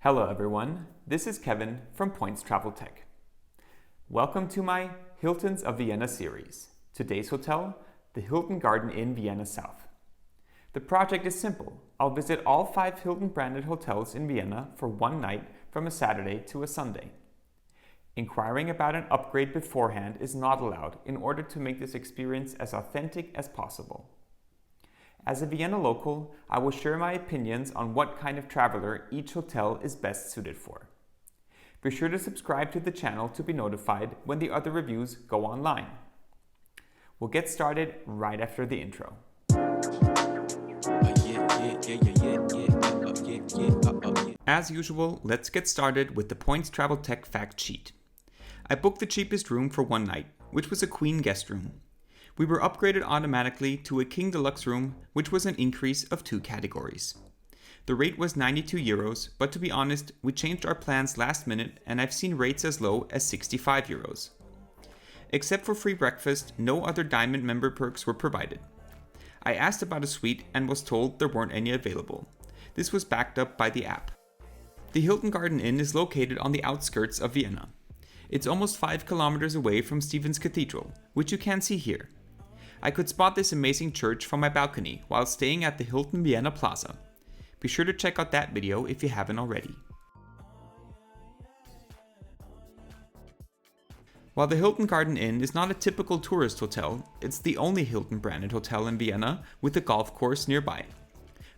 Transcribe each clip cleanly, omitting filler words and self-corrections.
Hello everyone, this is Kevin from Points Travel Tech. Welcome to my Hiltons of Vienna series. Today's hotel, the Hilton Garden Inn Vienna South. The project is simple. I'll visit all 5 Hilton branded hotels in Vienna for one night from a Saturday to a Sunday. Inquiring about an upgrade beforehand is not allowed in order to make this experience as authentic as possible. As a Vienna local, I will share my opinions on what kind of traveler each hotel is best suited for. Be sure to subscribe to the channel to be notified when the other reviews go online. We'll get started right after the intro. As usual, let's get started with the Points Travel Tech Fact Sheet. I booked the cheapest room for one night, which was a queen guest room. We were upgraded automatically to a King Deluxe room, which was an increase of 2 categories. The rate was 92 euros, but to be honest, we changed our plans last minute and I've seen rates as low as 65 euros. Except for free breakfast, no other Diamond member perks were provided. I asked about a suite and was told there weren't any available. This was backed up by the app. The Hilton Garden Inn is located on the outskirts of Vienna. It's almost 5 kilometers away from Stephen's Cathedral, which you can see here. I could spot this amazing church from my balcony while staying at the Hilton Vienna Plaza. Be sure to check out that video if you haven't already. While the Hilton Garden Inn is not a typical tourist hotel, it's the only Hilton branded hotel in Vienna with a golf course nearby.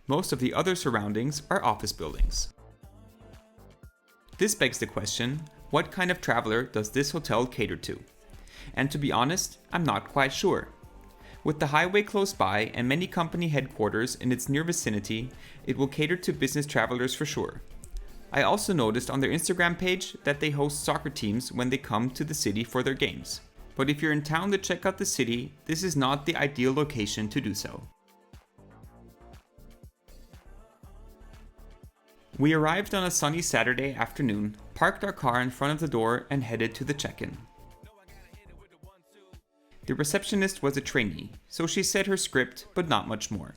Most of the other surroundings are office buildings. This begs the question, what kind of traveler does this hotel cater to? And to be honest, I'm not quite sure. With the highway close by and many company headquarters in its near vicinity, it will cater to business travelers for sure. I also noticed on their Instagram page that they host soccer teams when they come to the city for their games. But if you're in town to check out the city, this is not the ideal location to do so. We arrived on a sunny Saturday afternoon, parked our car in front of the door and headed to the check-in. The receptionist was a trainee, so she said her script, but not much more.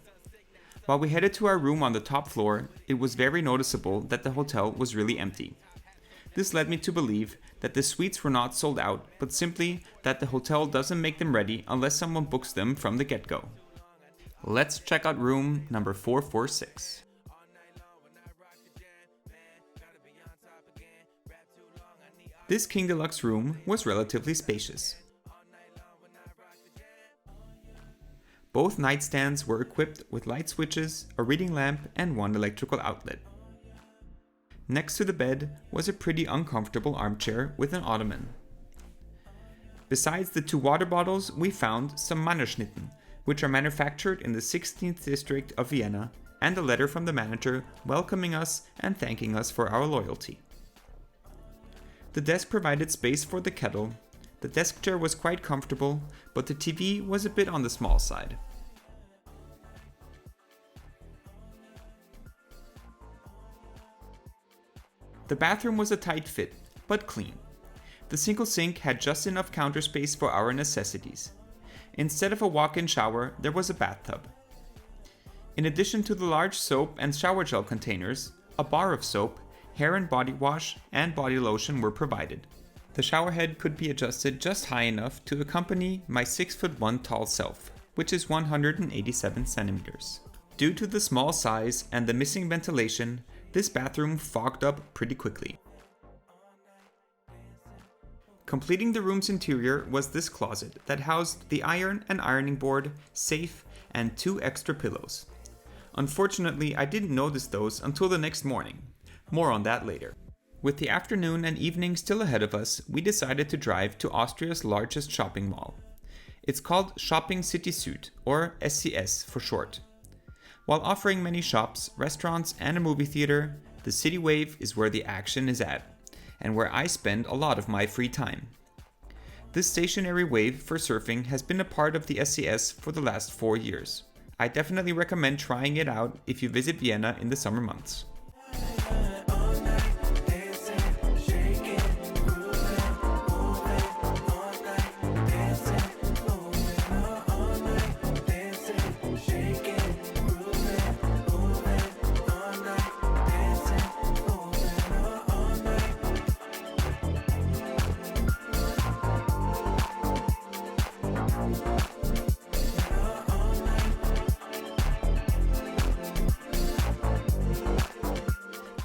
While we headed to our room on the top floor, it was very noticeable that the hotel was really empty. This led me to believe that the suites were not sold out, but simply that the hotel doesn't make them ready unless someone books them from the get-go. Let's check out room number 446. This King Deluxe room was relatively spacious. Both nightstands were equipped with light switches, a reading lamp, and one electrical outlet. Next to the bed was a pretty uncomfortable armchair with an ottoman. Besides the 2 water bottles, we found some Mannerschnitten, which are manufactured in the 16th district of Vienna, and a letter from the manager welcoming us and thanking us for our loyalty. The desk provided space for the kettle. The desk chair was quite comfortable, but the TV was a bit on the small side. The bathroom was a tight fit, but clean. The single sink had just enough counter space for our necessities. Instead of a walk-in shower, there was a bathtub. In addition to the large soap and shower gel containers, a bar of soap, hair and body wash, and body lotion were provided. The shower head could be adjusted just high enough to accompany my 6'1" tall self, which is 187 centimeters. Due to the small size and the missing ventilation, this bathroom fogged up pretty quickly. Completing the room's interior was this closet that housed the iron and ironing board, safe, and 2 extra pillows. Unfortunately, I didn't notice those until the next morning. More on that later. With the afternoon and evening still ahead of us, we decided to drive to Austria's largest shopping mall. It's called Shopping City Süd, or SCS for short. While offering many shops, restaurants, and a movie theater, the City Wave is where the action is at, and where I spend a lot of my free time. This stationary wave for surfing has been a part of the SCS for the last 4 years. I definitely recommend trying it out if you visit Vienna in the summer months.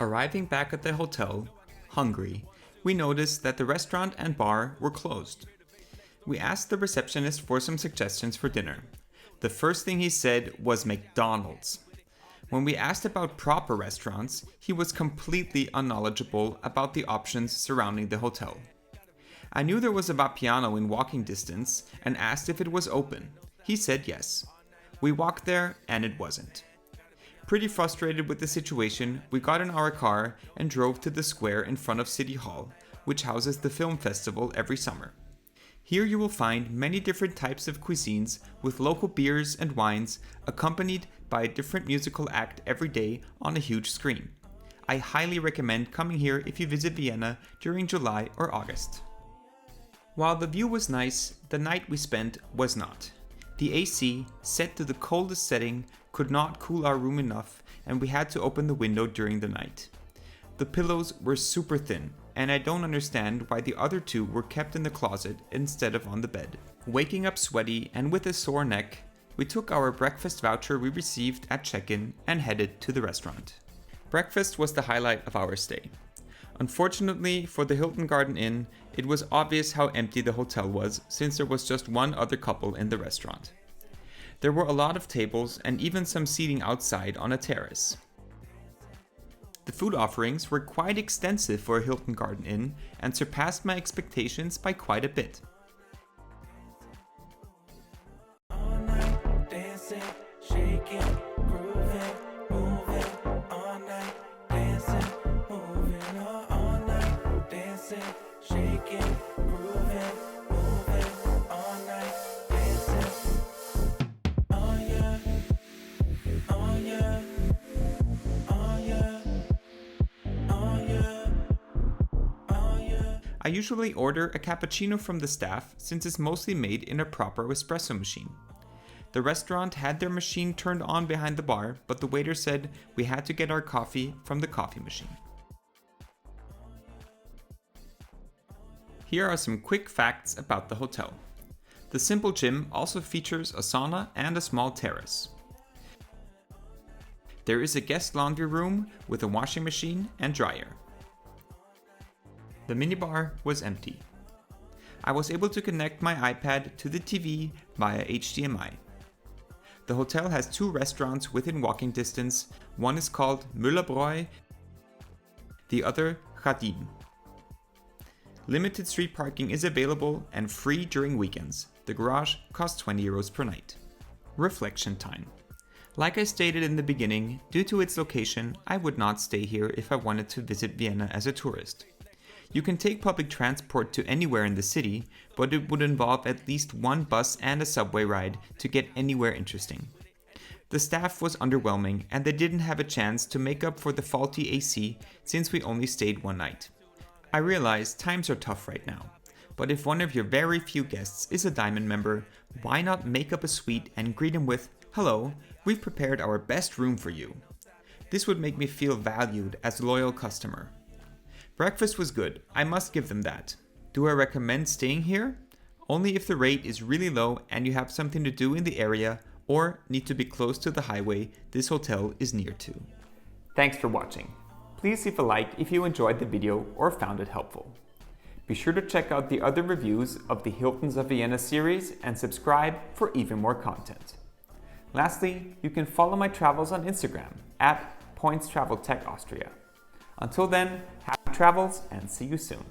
Arriving back at the hotel, hungry, we noticed that the restaurant and bar were closed. We asked the receptionist for some suggestions for dinner. The first thing he said was McDonald's. When we asked about proper restaurants, he was completely unknowledgeable about the options surrounding the hotel. I knew there was a Vapiano in walking distance and asked if it was open. He said yes. We walked there and it wasn't. Pretty frustrated with the situation, we got in our car and drove to the square in front of City Hall, which houses the film festival every summer. Here you will find many different types of cuisines with local beers and wines accompanied by a different musical act every day on a huge screen. I highly recommend coming here if you visit Vienna during July or August. While the view was nice, the night we spent was not. The AC, set to the coldest setting, could not cool our room enough and we had to open the window during the night. The pillows were super thin and I don't understand why the other two were kept in the closet instead of on the bed. Waking up sweaty and with a sore neck, we took our breakfast voucher we received at check-in and headed to the restaurant. Breakfast was the highlight of our stay. Unfortunately for the Hilton Garden Inn, it was obvious how empty the hotel was since there was just one other couple in the restaurant. There were a lot of tables and even some seating outside on a terrace. The food offerings were quite extensive for a Hilton Garden Inn and surpassed my expectations by quite a bit. I usually order a cappuccino from the staff since it's mostly made in a proper espresso machine. The restaurant had their machine turned on behind the bar, but the waiter said we had to get our coffee from the coffee machine. Here are some quick facts about the hotel. The simple gym also features a sauna and a small terrace. There is a guest laundry room with a washing machine and dryer. The minibar was empty. I was able to connect my iPad to the TV via HDMI. The hotel has two restaurants within walking distance. One is called Müllerbräu, the other Jardin. Limited street parking is available and free during weekends. The garage costs 20 euros per night. Reflection time. Like I stated in the beginning, due to its location, I would not stay here if I wanted to visit Vienna as a tourist. You can take public transport to anywhere in the city, but it would involve at least one bus and a subway ride to get anywhere interesting. The staff was underwhelming and they didn't have a chance to make up for the faulty AC since we only stayed one night. I realize times are tough right now, but if one of your very few guests is a Diamond member, why not make up a suite and greet him with, "Hello, we've prepared our best room for you." This would make me feel valued as a loyal customer. Breakfast was good, I must give them that. Do I recommend staying here? Only if the rate is really low and you have something to do in the area or need to be close to the highway this hotel is near to. Thanks for watching. Please leave a like if you enjoyed the video or found it helpful. Be sure to check out the other reviews of the Hiltons of Vienna series and subscribe for even more content. Lastly, you can follow my travels on Instagram @PointsTravelTechAustria. Until then, happy travels and see you soon.